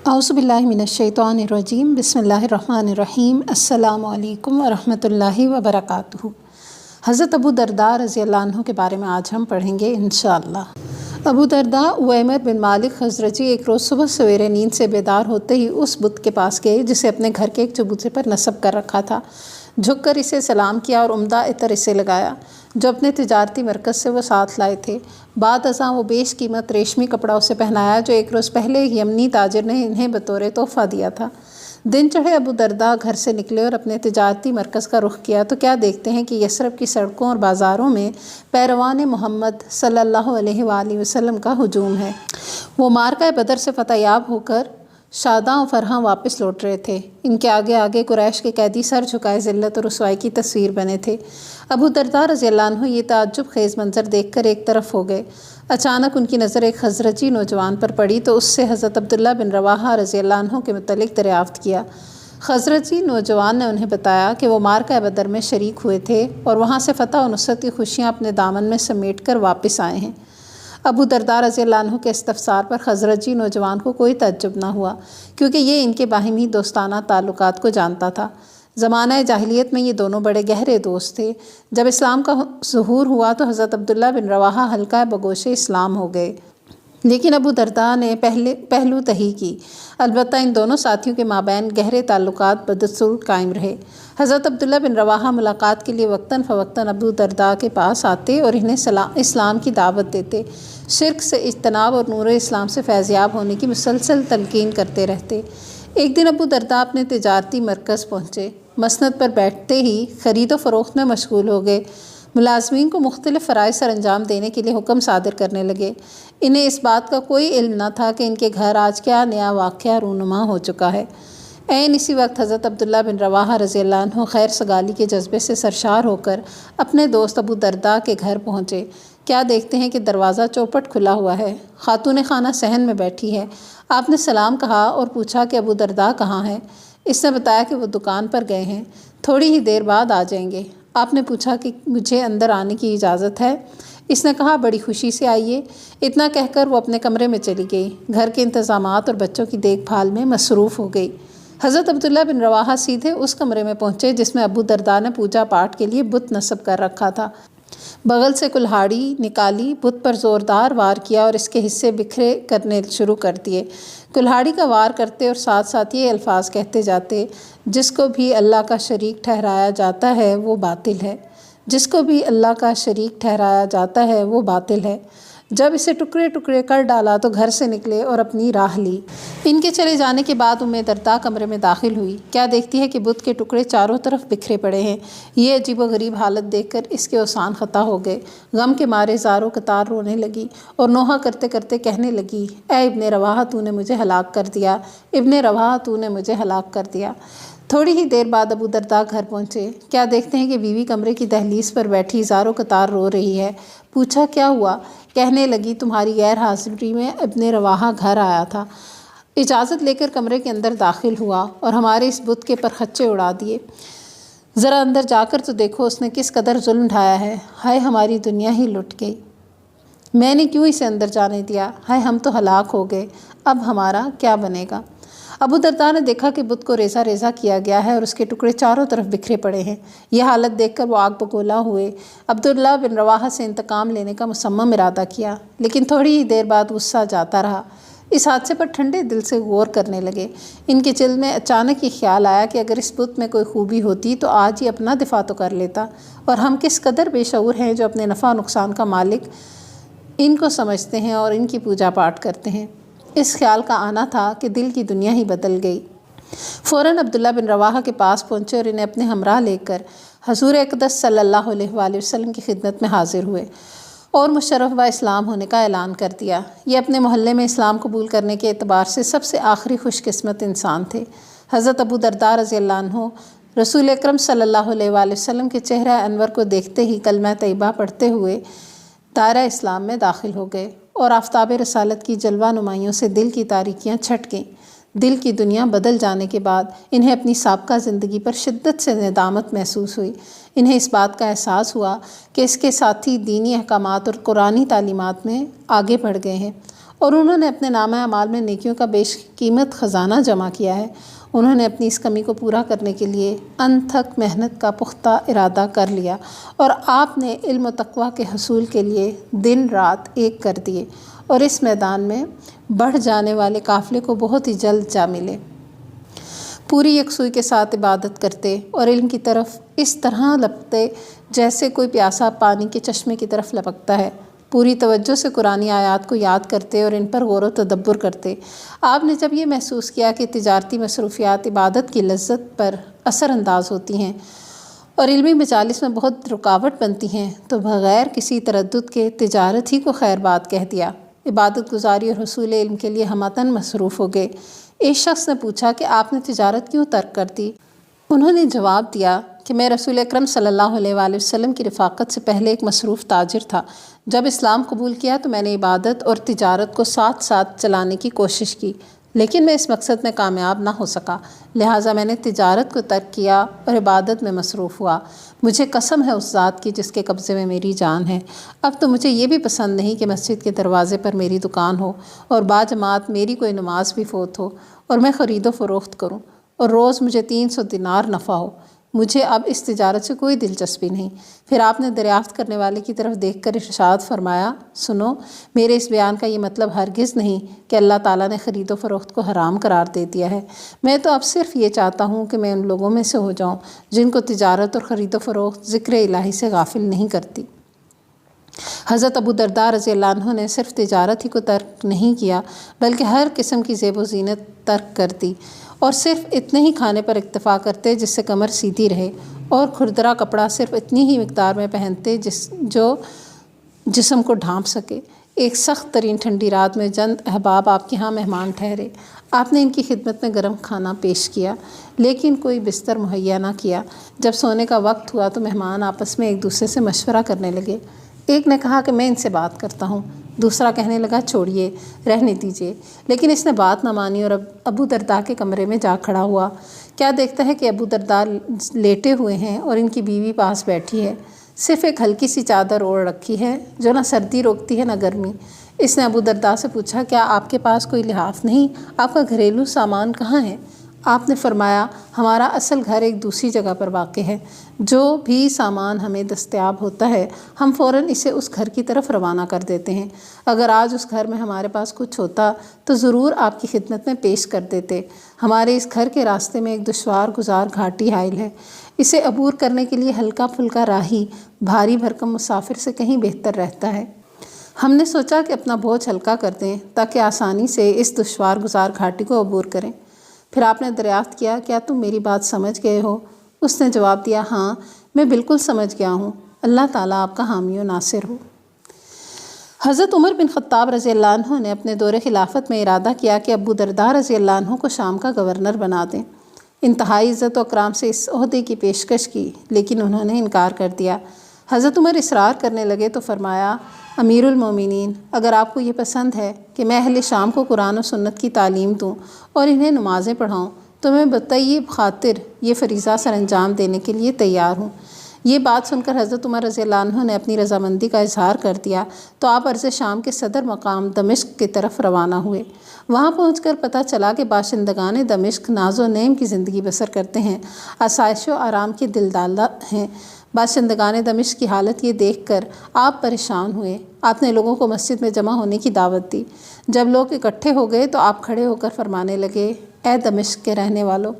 اعوذ باللہ من الشیطان الرجیم بسم اللہ الرحمن الرحیم السلام علیکم ورحمۃ اللہ وبرکاتہ۔ حضرت ابو درداء رضی اللہ عنہ کے بارے میں آج ہم پڑھیں گے انشاءاللہ۔ ابو درداء عویمر بن مالک خزرجی ایک روز صبح سویرے نیند سے بیدار ہوتے ہی اس بت کے پاس گئے جسے اپنے گھر کے ایک چبوترے پر نصب کر رکھا تھا۔ جھک کر اسے سلام کیا اور عمدہ عطر اسے لگایا جو اپنے تجارتی مرکز سے وہ ساتھ لائے تھے۔ بعد ازاں وہ بیش قیمت ریشمی کپڑا اسے پہنایا جو ایک روز پہلے ایک یمنی تاجر نے انہیں بطور تحفہ دیا تھا۔ دن چڑھے ابو درداء گھر سے نکلے اور اپنے تجارتی مرکز کا رخ کیا تو کیا دیکھتے ہیں کہ یثرب کی سڑکوں اور بازاروں میں پیروان محمد صلی اللہ علیہ وآلہ وسلم کا ہجوم ہے۔ وہ معرکہ بدر سے فتح یاب ہو کر شاداں و فرحاں واپس لوٹ رہے تھے۔ ان کے آگے آگے قریش کے قیدی سر جھکائے ذلت اور رسوائی کی تصویر بنے تھے۔ ابو درداء رضی اللہ عنہ یہ تعجب خیز منظر دیکھ کر ایک طرف ہو گئے۔ اچانک ان کی نظر ایک خزرجی نوجوان پر پڑی تو اس سے حضرت عبداللہ بن رواحہ رضی اللہ عنہ کے متعلق دریافت کیا۔ خزرجی نوجوان نے انہیں بتایا کہ وہ معرکہ بدر میں شریک ہوئے تھے اور وہاں سے فتح و نصرت کی خوشیاں اپنے دامن میں سمیٹ کر واپس آئے ہیں۔ ابو درداء رضی اللہ عنہ کے استفسار پر خزرجی نوجوان کو کوئی تعجب نہ ہوا کیونکہ یہ ان کے باہمی دوستانہ تعلقات کو جانتا تھا۔ زمانہ جاہلیت میں یہ دونوں بڑے گہرے دوست تھے۔ جب اسلام کا ظہور ہوا تو حضرت عبداللہ بن رواحہ حلقہ بگوش اسلام ہو گئے، لیکن ابو درداء نے پہلو تہی کی۔ البتہ ان دونوں ساتھیوں کے مابین گہرے تعلقات بدستور قائم رہے۔ حضرت عبداللہ بن رواحہ ملاقات کے لیے وقتاً فوقتاً ابو درداء کے پاس آتے اور انہیں اسلام کی دعوت دیتے، شرک سے اجتناب اور نور اسلام سے فیضیاب ہونے کی مسلسل تلقین کرتے رہتے۔ ایک دن ابو درداء اپنے تجارتی مرکز پہنچے۔ مسند پر بیٹھتے ہی خرید و فروخت میں مشغول ہو گئے۔ ملازمین کو مختلف فرائض سر انجام دینے کے لیے حکم صادر کرنے لگے۔ انہیں اس بات کا کوئی علم نہ تھا کہ ان کے گھر آج کیا نیا واقعہ رونما ہو چکا ہے۔ عین اسی وقت حضرت عبداللہ بن رواحہ رضی اللہ عنہ خیر سگالی کے جذبے سے سرشار ہو کر اپنے دوست ابو درداء کے گھر پہنچے۔ کیا دیکھتے ہیں کہ دروازہ چوپٹ کھلا ہوا ہے۔ خاتون خانہ صحن میں بیٹھی ہے۔ آپ نے سلام کہا اور پوچھا کہ ابو درداء کہاں ہے۔ اس نے بتایا کہ وہ دکان پر گئے ہیں، تھوڑی ہی دیر بعد آ جائیں گے۔ آپ نے پوچھا کہ مجھے اندر آنے کی اجازت ہے؟ اس نے کہا بڑی خوشی سے آئیے۔ اتنا کہہ کر وہ اپنے کمرے میں چلی گئی۔ گھر کے انتظامات اور بچوں کی دیکھ بھال میں مصروف ہو گئی۔ حضرت عبداللہ بن رواحہ سیدھے اس کمرے میں پہنچے جس میں ابو درداء نے پوجا پاٹ کے لیے بت نصب کر رکھا تھا۔ بغل سے کلہاڑی نکالی، بت پر زوردار وار کیا اور اس کے حصے بکھرے کرنے شروع کر دیے۔ کلہاڑی کا وار کرتے اور ساتھ ساتھ یہ الفاظ کہتے جاتے: جس کو بھی اللہ کا شریک ٹھہرایا جاتا ہے وہ باطل ہے، جس کو بھی اللہ کا شریک ٹھہرایا جاتا ہے وہ باطل ہے۔ جب اسے ٹکڑے ٹکڑے کر ڈالا تو گھر سے نکلے اور اپنی راہ لی۔ ان کے چلے جانے کے بعد درداء کمرے میں داخل ہوئی۔ کیا دیکھتی ہے کہ بت کے ٹکڑے چاروں طرف بکھرے پڑے ہیں۔ یہ عجیب و غریب حالت دیکھ کر اس کے اوسان خطا ہو گئے۔ غم کے مارے زاروں قطار رونے لگی اور نوحہ کرتے کرتے کہنے لگی: اے ابن رواحہ، تو نے مجھے ہلاک کر دیا، ابن رواحہ، تو نے مجھے ہلاک کر دیا۔ تھوڑی ہی دیر بعد ابو درداء گھر پہنچے۔ کیا دیکھتے ہیں کہ بیوی کمرے کی دہلیز پر بیٹھی زاروں قطار رو رہی ہے۔ پوچھا کیا ہوا؟ کہنے لگی تمہاری غیر حاضری میں ابن رواحہ گھر آیا تھا، اجازت لے کر کمرے کے اندر داخل ہوا اور ہمارے اس بت کے پرخچے اڑا دیے۔ ذرا اندر جا کر تو دیکھو اس نے کس قدر ظلم ڈھایا ہے۔ ہائے ہماری دنیا ہی لٹ گئی، میں نے کیوں اسے اندر جانے دیا۔ ہائے ہم تو ہلاک ہو گئے، اب ہمارا کیا بنے گا۔ ابو درداء نے دیکھا کہ بت کو ریزہ ریزہ کیا گیا ہے اور اس کے ٹکڑے چاروں طرف بکھرے پڑے ہیں۔ یہ حالت دیکھ کر وہ آگ بگولا ہوئے عبداللہ بن رواحہ سے انتقام لینے کا مصمم ارادہ کیا، لیکن تھوڑی ہی دیر بعد غصہ جاتا رہا۔ اس حادثے پر ٹھنڈے دل سے غور کرنے لگے۔ ان کے دل میں اچانک یہ خیال آیا کہ اگر اس بت میں کوئی خوبی ہوتی تو آج یہ اپنا دفاع تو کر لیتا، اور ہم کس قدر بے شعور ہیں جو اپنے نفع نقصان کا مالک ان کو سمجھتے ہیں اور ان کی پوجا پاٹ کرتے ہیں۔ اس خیال کا آنا تھا کہ دل کی دنیا ہی بدل گئی۔ فوراً عبداللہ بن رواحہ کے پاس پہنچے اور انہیں اپنے ہمراہ لے کر حضور اقدس صلی اللہ علیہ وآلہ وسلم کی خدمت میں حاضر ہوئے اور مشرف با اسلام ہونے کا اعلان کر دیا۔ یہ اپنے محلے میں اسلام قبول کرنے کے اعتبار سے سب سے آخری خوش قسمت انسان تھے۔ حضرت ابو درداء رضی اللہ عنہ رسول اکرم صلی اللہ علیہ وآلہ وسلم کے چہرہ انور کو دیکھتے ہی کلمہ طیبہ پڑھتے ہوئے دائرہ اسلام میں داخل ہو گئے اور آفتاب رسالت کی جلوہ نمائیوں سے دل کی تاریکیاں چھٹ گئیں۔ دل کی دنیا بدل جانے کے بعد انہیں اپنی سابقہ زندگی پر شدت سے ندامت محسوس ہوئی۔ انہیں اس بات کا احساس ہوا کہ اس کے ساتھی دینی احکامات اور قرآنی تعلیمات میں آگے بڑھ گئے ہیں اور انہوں نے اپنے نامہ اعمال میں نیکیوں کا بیش قیمت خزانہ جمع کیا ہے۔ انہوں نے اپنی اس کمی کو پورا کرنے کے لیے انتھک محنت کا پختہ ارادہ کر لیا، اور آپ نے علم و تقویٰ کے حصول کے لیے دن رات ایک کر دیے، اور اس میدان میں بڑھ جانے والے قافلے کو بہت ہی جلد جا ملے۔ پوری یکسوئی کے ساتھ عبادت کرتے اور علم کی طرف اس طرح لپکتے جیسے کوئی پیاسا پانی کے چشمے کی طرف لپکتا ہے۔ پوری توجہ سے قرآنی آیات کو یاد کرتے اور ان پر غور و تدبر کرتے۔ آپ نے جب یہ محسوس کیا کہ تجارتی مصروفیات عبادت کی لذت پر اثر انداز ہوتی ہیں اور علمی مجالس میں بہت رکاوٹ بنتی ہیں، تو بغیر کسی تردد کے تجارت ہی کو خیر بات کہہ دیا۔ عبادت گزاری اور حصول علم کے لیے ہمتاً مصروف ہو گئے۔ ایک شخص نے پوچھا کہ آپ نے تجارت کیوں ترک کر دی؟ انہوں نے جواب دیا کہ میں رسول اکرم صلی اللہ علیہ وآلہ وسلم کی رفاقت سے پہلے ایک مصروف تاجر تھا۔ جب اسلام قبول کیا تو میں نے عبادت اور تجارت کو ساتھ ساتھ چلانے کی کوشش کی، لیکن میں اس مقصد میں کامیاب نہ ہو سکا، لہٰذا میں نے تجارت کو ترک کیا اور عبادت میں مصروف ہوا۔ مجھے قسم ہے اس ذات کی جس کے قبضے میں میری جان ہے، اب تو مجھے یہ بھی پسند نہیں کہ مسجد کے دروازے پر میری دکان ہو اور باجماعت میری کوئی نماز بھی فوت ہو اور میں خرید و فروخت کروں اور روز مجھے 300 دینار نفع ہو۔ مجھے اب اس تجارت سے کوئی دلچسپی نہیں۔ پھر آپ نے دریافت کرنے والے کی طرف دیکھ کر ارشاد فرمایا، سنو، میرے اس بیان کا یہ مطلب ہرگز نہیں کہ اللہ تعالیٰ نے خرید و فروخت کو حرام قرار دے دیا ہے۔ میں تو اب صرف یہ چاہتا ہوں کہ میں ان لوگوں میں سے ہو جاؤں جن کو تجارت اور خرید و فروخت ذکر الہی سے غافل نہیں کرتی۔ حضرت ابو درداء رضی اللہ عنہ نے صرف تجارت ہی کو ترک نہیں کیا بلکہ ہر قسم کی زیب و زینت ترک کر دی، اور صرف اتنے ہی کھانے پر اکتفا کرتے جس سے کمر سیدھی رہے، اور کھردرا کپڑا صرف اتنی ہی مقدار میں پہنتے جو جسم کو ڈھانپ سکے۔ ایک سخت ترین ٹھنڈی رات میں چند احباب آپ کے ہاں مہمان ٹھہرے۔ آپ نے ان کی خدمت میں گرم کھانا پیش کیا، لیکن کوئی بستر مہیا نہ کیا۔ جب سونے کا وقت ہوا تو مہمان آپس میں ایک دوسرے سے مشورہ کرنے لگے۔ ایک نے کہا کہ میں ان سے بات کرتا ہوں، دوسرا کہنے لگا چھوڑیے، رہنے دیجیے، لیکن اس نے بات نہ مانی اور ابو درداء کے کمرے میں جا کھڑا ہوا۔ کیا دیکھتا ہے کہ ابو درداء لیٹے ہوئے ہیں اور ان کی بیوی پاس بیٹھی ہے، صرف ایک ہلکی سی چادر اوڑھ رکھی ہے جو نہ سردی روکتی ہے نہ گرمی۔ اس نے ابو درداء سے پوچھا، کیا آپ کے پاس کوئی لحاف نہیں؟ آپ کا گھریلو سامان کہاں ہے؟ آپ نے فرمایا، ہمارا اصل گھر ایک دوسری جگہ پر واقع ہے، جو بھی سامان ہمیں دستیاب ہوتا ہے ہم فوراً اسے اس گھر کی طرف روانہ کر دیتے ہیں۔ اگر آج اس گھر میں ہمارے پاس کچھ ہوتا تو ضرور آپ کی خدمت میں پیش کر دیتے۔ ہمارے اس گھر کے راستے میں ایک دشوار گزار گھاٹی حائل ہے، اسے عبور کرنے کے لیے ہلکا پھلکا راہی بھاری بھرکم مسافر سے کہیں بہتر رہتا ہے۔ ہم نے سوچا کہ اپنا بوجھ ہلکا کر دیں تاکہ آسانی سے اس دشوار گزار گھاٹی کو عبور کریں۔ پھر آپ نے دریافت کیا، کیا تم میری بات سمجھ گئے ہو؟ اس نے جواب دیا، ہاں، میں بالکل سمجھ گیا ہوں، اللہ تعالیٰ آپ کا حامی و ناصر ہو۔ حضرت عمر بن خطاب رضی اللہ عنہ نے اپنے دور خلافت میں ارادہ کیا کہ ابو درداء رضی اللہ عنہ کو شام کا گورنر بنا دیں۔ انتہائی عزت و اکرام سے اس عہدے کی پیشکش کی، لیکن انہوں نے انکار کر دیا۔ حضرت عمر اصرار کرنے لگے تو فرمایا، امیر المومنین، اگر آپ کو یہ پسند ہے کہ میں اہل شام کو قرآن و سنت کی تعلیم دوں اور انہیں نمازیں پڑھاؤں تو میں بطیب خاطر یہ فریضہ سر انجام دینے کے لیے تیار ہوں۔ یہ بات سن کر حضرت عمر رضی اللہ عنہ نے اپنی رضامندی کا اظہار کر دیا تو آپ عرض شام کے صدر مقام دمشق کی طرف روانہ ہوئے۔ وہاں پہنچ کر پتہ چلا کہ باشندگان دمشق ناز و نعیم کی زندگی بسر کرتے ہیں، آسائش و آرام کے دلدادہ ہیں۔ باشندگان دمشق کی حالت یہ دیکھ کر آپ پریشان ہوئے۔ آپ نے لوگوں کو مسجد میں جمع ہونے کی دعوت دی۔ جب لوگ اکٹھے ہو گئے تو آپ کھڑے ہو کر فرمانے لگے، اے دمشق کے رہنے والوں،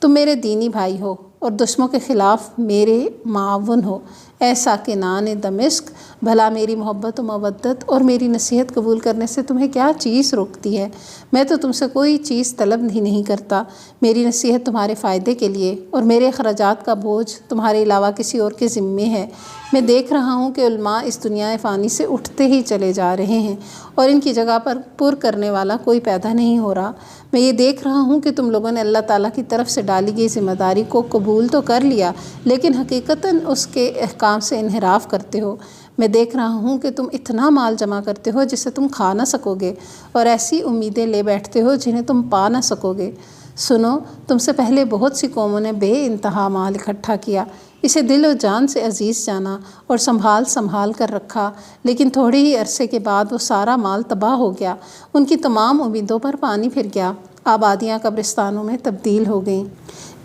تم میرے دینی بھائی ہو اور دشمنوں کے خلاف میرے معاون ہو۔ اے ساکنان دمشق، بھلا میری محبت و مودت اور میری نصیحت قبول کرنے سے تمہیں کیا چیز روکتی ہے؟ میں تو تم سے کوئی چیز طلب ہی نہیں کرتا۔ میری نصیحت تمہارے فائدے کے لیے اور میرے اخراجات کا بوجھ تمہارے علاوہ کسی اور کے ذمے ہے۔ میں دیکھ رہا ہوں کہ علماء اس دنیا فانی سے اٹھتے ہی چلے جا رہے ہیں اور ان کی جگہ پر کرنے والا کوئی پیدا نہیں ہو رہا۔ میں یہ دیکھ رہا ہوں کہ تم لوگوں نے اللہ تعالیٰ کی طرف سے ڈالی گئی ذمہ داری کو قبول تو کر لیا، لیکن حقیقتاً اس کے احکام سے انحراف کرتے ہو۔ میں دیکھ رہا ہوں کہ تم اتنا مال جمع کرتے ہو جسے تم کھا نہ سکو گے، اور ایسی امیدیں لے بیٹھتے ہو جنہیں تم پا نہ سکو گے۔ سنو، تم سے پہلے بہت سی قوموں نے بے انتہا مال اکٹھا کیا، اسے دل و جان سے عزیز جانا اور سنبھال کر رکھا، لیکن تھوڑے ہی عرصے کے بعد وہ سارا مال تباہ ہو گیا۔ ان کی تمام امیدوں پر پانی پھر گیا، آبادیاں قبرستانوں میں تبدیل ہو گئیں۔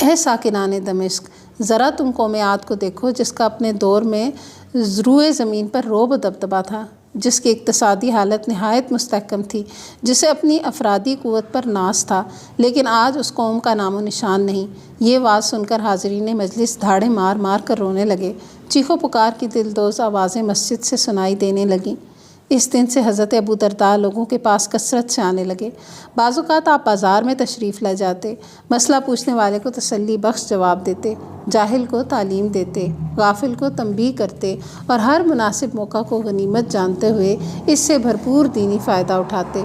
اے ساکنان دمشق، ذرا تم قوم عاد کو دیکھو، جس کا اپنے دور میں روئے زمین پر رعب و دبدبہ تھا، جس کی اقتصادی حالت نہایت مستحکم تھی، جسے اپنی افرادی قوت پر ناز تھا، لیکن آج اس قوم کا نام و نشان نہیں۔ یہ بات سن کر حاضرین مجلس دھاڑے مار مار کر رونے لگے۔ چیخ و پکار کی دلدوز آوازیں مسجد سے سنائی دینے لگیں۔ اس دن سے حضرت ابو درداء لوگوں کے پاس کثرت سے آنے لگے۔ بعض اوقات آپ بازار میں تشریف لے جاتے، مسئلہ پوچھنے والے کو تسلی بخش جواب دیتے، جاہل کو تعلیم دیتے، غافل کو تنبیہ کرتے اور ہر مناسب موقع کو غنیمت جانتے ہوئے اس سے بھرپور دینی فائدہ اٹھاتے۔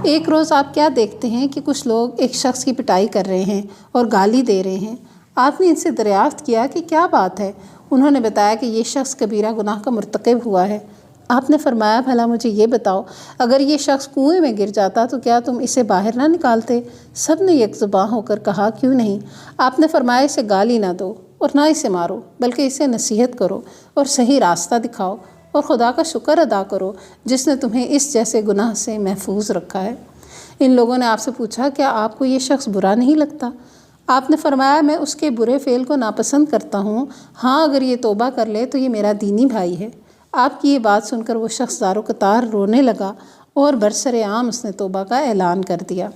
ایک روز آپ کیا دیکھتے ہیں کہ کچھ لوگ ایک شخص کی پٹائی کر رہے ہیں اور گالی دے رہے ہیں۔ آپ نے ان سے دریافت کیا کہ کیا بات ہے؟ انہوں نے بتایا کہ یہ شخص کبیرہ گناہ کا مرتکب ہوا ہے۔ آپ نے فرمایا، بھلا مجھے یہ بتاؤ، اگر یہ شخص کنویں میں گر جاتا تو کیا تم اسے باہر نہ نکالتے؟ سب نے یک زباں ہو کر کہا، کیوں نہیں۔ آپ نے فرمایا، اسے گالی نہ دو اور نہ اسے مارو، بلکہ اسے نصیحت کرو اور صحیح راستہ دکھاؤ، اور خدا کا شکر ادا کرو جس نے تمہیں اس جیسے گناہ سے محفوظ رکھا ہے۔ ان لوگوں نے آپ سے پوچھا، کیا آپ کو یہ شخص برا نہیں لگتا؟ آپ نے فرمایا، میں اس کے برے فعل کو ناپسند کرتا ہوں، ہاں اگر یہ توبہ کر لے تو یہ میرا دینی بھائی ہے۔ آپ کی یہ بات سن کر وہ شخص زار و قطار رونے لگا اور برسر عام اس نے توبہ کا اعلان کر دیا۔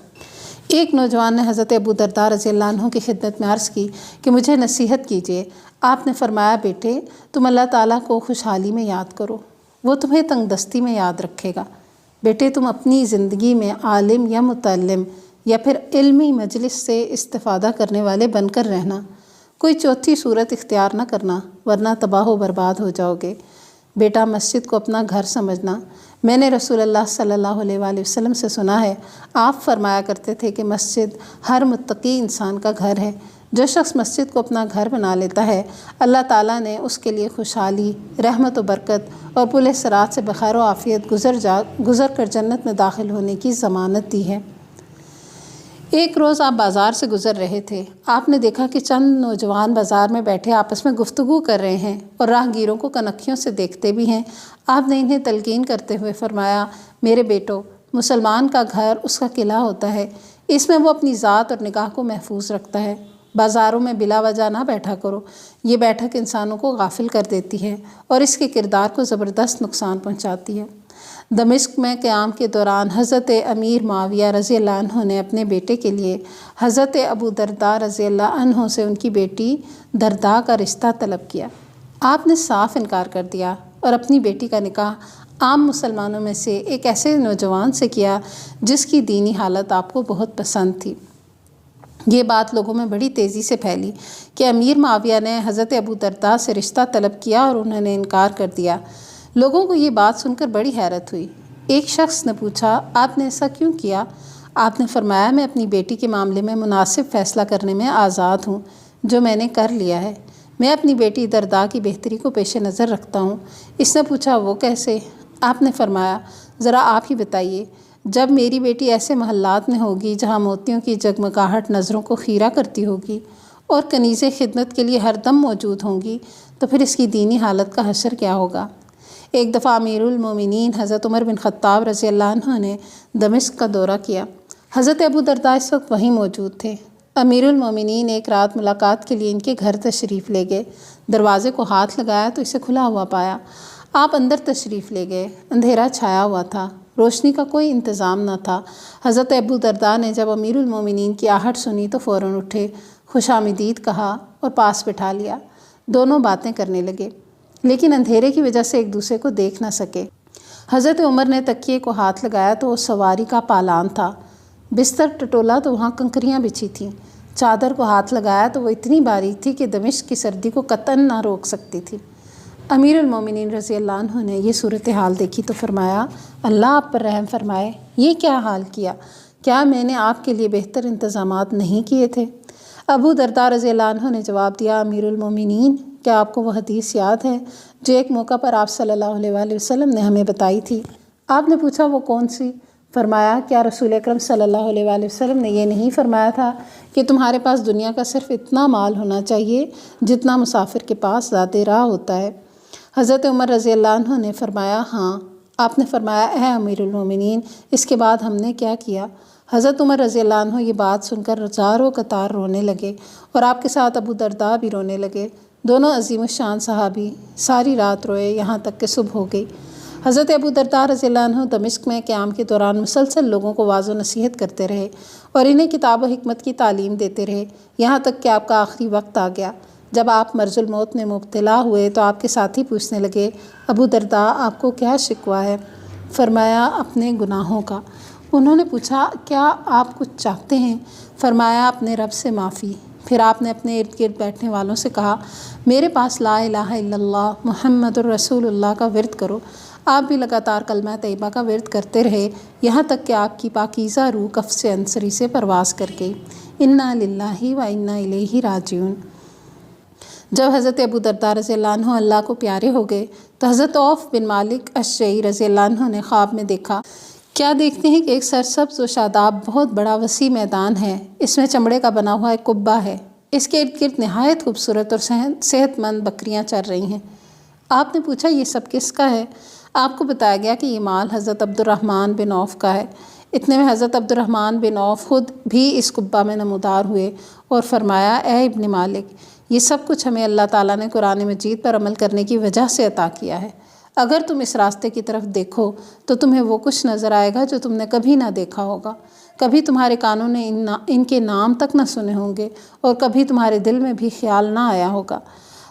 ایک نوجوان نے حضرت ابو درداء رضی اللہ عنہ کی خدمت میں عرض کی کہ مجھے نصیحت کیجیے۔ آپ نے فرمایا، بیٹے تم اللہ تعالیٰ کو خوشحالی میں یاد کرو، وہ تمہیں تنگ دستی میں یاد رکھے گا۔ بیٹے تم اپنی زندگی میں عالم یا متعلم یا پھر علمی مجلس سے استفادہ کرنے والے بن کر رہنا، کوئی چوتھی صورت اختیار نہ کرنا، ورنہ تباہ و برباد ہو جاؤ گے۔ بیٹا مسجد کو اپنا گھر سمجھنا۔ میں نے رسول اللہ صلی اللہ علیہ وآلہ وسلم سے سنا ہے، آپ فرمایا کرتے تھے کہ مسجد ہر متقی انسان کا گھر ہے۔ جو شخص مسجد کو اپنا گھر بنا لیتا ہے، اللہ تعالیٰ نے اس کے لیے خوشحالی، رحمت و برکت اور پل صراط سے بخیر و عافیت گزر کر جنت میں داخل ہونے کی ضمانت دی ہے۔ ایک روز آپ بازار سے گزر رہے تھے۔ آپ نے دیکھا کہ چند نوجوان بازار میں بیٹھے آپس میں گفتگو کر رہے ہیں اور راہ گیروں کو کنکھیوں سے دیکھتے بھی ہیں۔ آپ نے انہیں تلقین کرتے ہوئے فرمایا، میرے بیٹو، مسلمان کا گھر اس کا قلعہ ہوتا ہے، اس میں وہ اپنی ذات اور نگاہ کو محفوظ رکھتا ہے۔ بازاروں میں بلا وجہ نہ بیٹھا کرو، یہ بیٹھک انسانوں کو غافل کر دیتی ہے اور اس کے کردار کو زبردست نقصان پہنچاتی ہے۔ دمشق میں قیام کے دوران حضرت امیر معاویہ رضی اللہ عنہ نے اپنے بیٹے کے لیے حضرت ابو درداء رضی اللہ عنہ سے ان کی بیٹی درداء کا رشتہ طلب کیا۔ آپ نے صاف انکار کر دیا اور اپنی بیٹی کا نکاح عام مسلمانوں میں سے ایک ایسے نوجوان سے کیا جس کی دینی حالت آپ کو بہت پسند تھی۔ یہ بات لوگوں میں بڑی تیزی سے پھیلی کہ امیر معاویہ نے حضرت ابو درداء سے رشتہ طلب کیا اور انہوں نے انکار کر دیا۔ لوگوں کو یہ بات سن کر بڑی حیرت ہوئی۔ ایک شخص نے پوچھا، آپ نے ایسا کیوں کیا؟ آپ نے فرمایا، میں اپنی بیٹی کے معاملے میں مناسب فیصلہ کرنے میں آزاد ہوں، جو میں نے کر لیا ہے۔ میں اپنی بیٹی درداء کی بہتری کو پیش نظر رکھتا ہوں۔ اس نے پوچھا، وہ کیسے؟ آپ نے فرمایا، ذرا آپ ہی بتائیے۔ جب میری بیٹی ایسے محلات میں ہوگی جہاں موتیوں کی جگمگاہٹ نظروں کو خیرہ کرتی ہوگی اور کنیزیں خدمت کے لیے ہر دم موجود ہوں گی، تو پھر اس کی دینی حالت کا حشر کیا ہوگا؟ ایک دفعہ امیر المومنین حضرت عمر بن خطاب رضی اللہ عنہ نے دمشق کا دورہ کیا۔ حضرت ابو درداء اس وقت وہیں موجود تھے۔ امیر المومنین ایک رات ملاقات کے لیے ان کے گھر تشریف لے گئے۔ دروازے کو ہاتھ لگایا تو اسے کھلا ہوا پایا۔ آپ اندر تشریف لے گئے۔ اندھیرا چھایا ہوا تھا، روشنی کا کوئی انتظام نہ تھا۔ حضرت ابو درداء نے جب امیر المومنین کی آہٹ سنی تو فوراً اٹھے، خوش آمدید کہا اور پاس بٹھا لیا۔ دونوں باتیں کرنے لگے، لیکن اندھیرے کی وجہ سے ایک دوسرے کو دیکھ نہ سکے۔ حضرت عمر نے تکیے کو ہاتھ لگایا تو وہ سواری کا پالان تھا۔ بستر ٹٹولا تو وہاں کنکریاں بچھی تھیں۔ چادر کو ہاتھ لگایا تو وہ اتنی باریک تھی کہ دمشق کی سردی کو قطعاً نہ روک سکتی تھی۔ امیر المومنین رضی اللہ عنہ نے یہ صورتحال دیکھی تو فرمایا، اللہ آپ پر رحم فرمائے، یہ کیا حال کیا؟ کیا میں نے آپ کے لیے بہتر انتظامات نہیں کیے تھے؟ ابو درداء رضی اللہ عنہ نے جواب دیا، امیر المومنین، کیا آپ کو وہ حدیث یاد ہے جو ایک موقع پر آپ صلی اللہ علیہ وآلہ وسلم نے ہمیں بتائی تھی؟ آپ نے پوچھا، وہ کون سی؟ فرمایا کیا رسول اکرم صلی اللہ علیہ وآلہ وسلم نے یہ نہیں فرمایا تھا کہ تمہارے پاس دنیا کا صرف اتنا مال ہونا چاہیے جتنا مسافر کے پاس ذات راہ ہوتا ہے؟ حضرت عمر رضی اللہ عنہ نے فرمایا ہاں۔ آپ نے فرمایا اے امیر المومنین، اس کے بعد ہم نے کیا کیا؟ حضرت عمر رضی اللہ عنہ یہ بات سن کر ہزاروں قطار رونے لگے اور آپ کے ساتھ ابو درداء بھی رونے لگے۔ دونوں عظیم الشان صحابی ساری رات روئے یہاں تک کہ صبح ہو گئی۔ حضرت ابو درداء رضی اللہ عنہ دمشق میں قیام کے دوران مسلسل لوگوں کو واعظ و نصیحت کرتے رہے اور انہیں کتاب و حکمت کی تعلیم دیتے رہے، یہاں تک کہ آپ کا آخری وقت آ گیا۔ جب آپ مرض الموت میں مبتلا ہوئے تو آپ کے ساتھی پوچھنے لگے ابو درداء آپ کو کیا شکوہ ہے؟ فرمایا اپنے گناہوں کا۔ انہوں نے پوچھا کیا آپ کچھ چاہتے ہیں؟ فرمایا اپنے رب سے معافی۔ پھر آپ نے اپنے ارد گرد بیٹھنے والوں سے کہا میرے پاس لا الہ الا اللہ محمد الرسول اللہ کا ورد کرو۔ آپ بھی لگاتار کلمہ طیبہ کا ورد کرتے رہے یہاں تک کہ آپ کی پاکیزہ روح قفس عنصری سے پرواز کر گئی۔ انا للہ و انا الیہ راجعون۔ جب حضرت ابو درداء رضی اللہ عنہ اللہ کو پیارے ہو گئے تو حضرت عوف بن مالک اشجعی رضی اللہ عنہ نے خواب میں دیکھا۔ کیا دیکھتے ہیں کہ ایک سرسبز و شاداب بہت بڑا وسیع میدان ہے، اس میں چمڑے کا بنا ہوا ایک قبہ ہے، اس کے ارد گرد نہایت خوبصورت اور صحت مند بکریاں چر رہی ہیں۔ آپ نے پوچھا یہ سب کس کا ہے؟ آپ کو بتایا گیا کہ یہ مال حضرت عبد الرحمن بن عوف کا ہے۔ اتنے میں حضرت عبد الرحمن بن عوف خود بھی اس قبہ میں نمودار ہوئے اور فرمایا اے ابن مالک، یہ سب کچھ ہمیں اللہ تعالیٰ نے قرآن مجید پر عمل کرنے کی وجہ سے عطا کیا ہے۔ اگر تم اس راستے کی طرف دیکھو تو تمہیں وہ کچھ نظر آئے گا جو تم نے کبھی نہ دیکھا ہوگا، کبھی تمہارے کانوں نے ان کے نام تک نہ سنے ہوں گے اور کبھی تمہارے دل میں بھی خیال نہ آیا ہوگا۔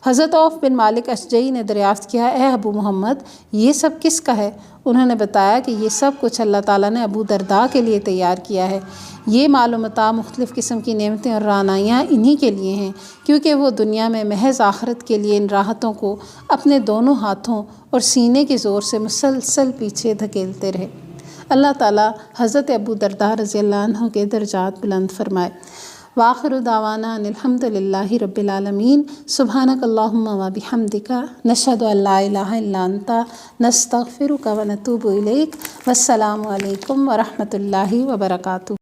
حضرت عوف بن مالک اشجعی نے دریافت کیا اے ابو محمد یہ سب کس کا ہے؟ انہوں نے بتایا کہ یہ سب کچھ اللہ تعالیٰ نے ابو درداء کے لیے تیار کیا ہے۔ یہ مال و متاع مختلف قسم کی نعمتیں اور رعنائیاں انہی کے لیے ہیں کیونکہ وہ دنیا میں محض آخرت کے لیے ان راحتوں کو اپنے دونوں ہاتھوں اور سینے کے زور سے مسلسل پیچھے دھکیلتے رہے۔ اللہ تعالیٰ حضرت ابو درداء رضی اللہ عنہ کے درجات بلند فرمائے۔ وآخر دعوانا ان الحمد للہ رب العالمین۔ سبحانک اللہم و بحمدک نشہد ان لا الہ الا انت نستغفرک و نتوب الیک۔ والسلام علیکم ورحمۃ اللہ وبرکاتہ۔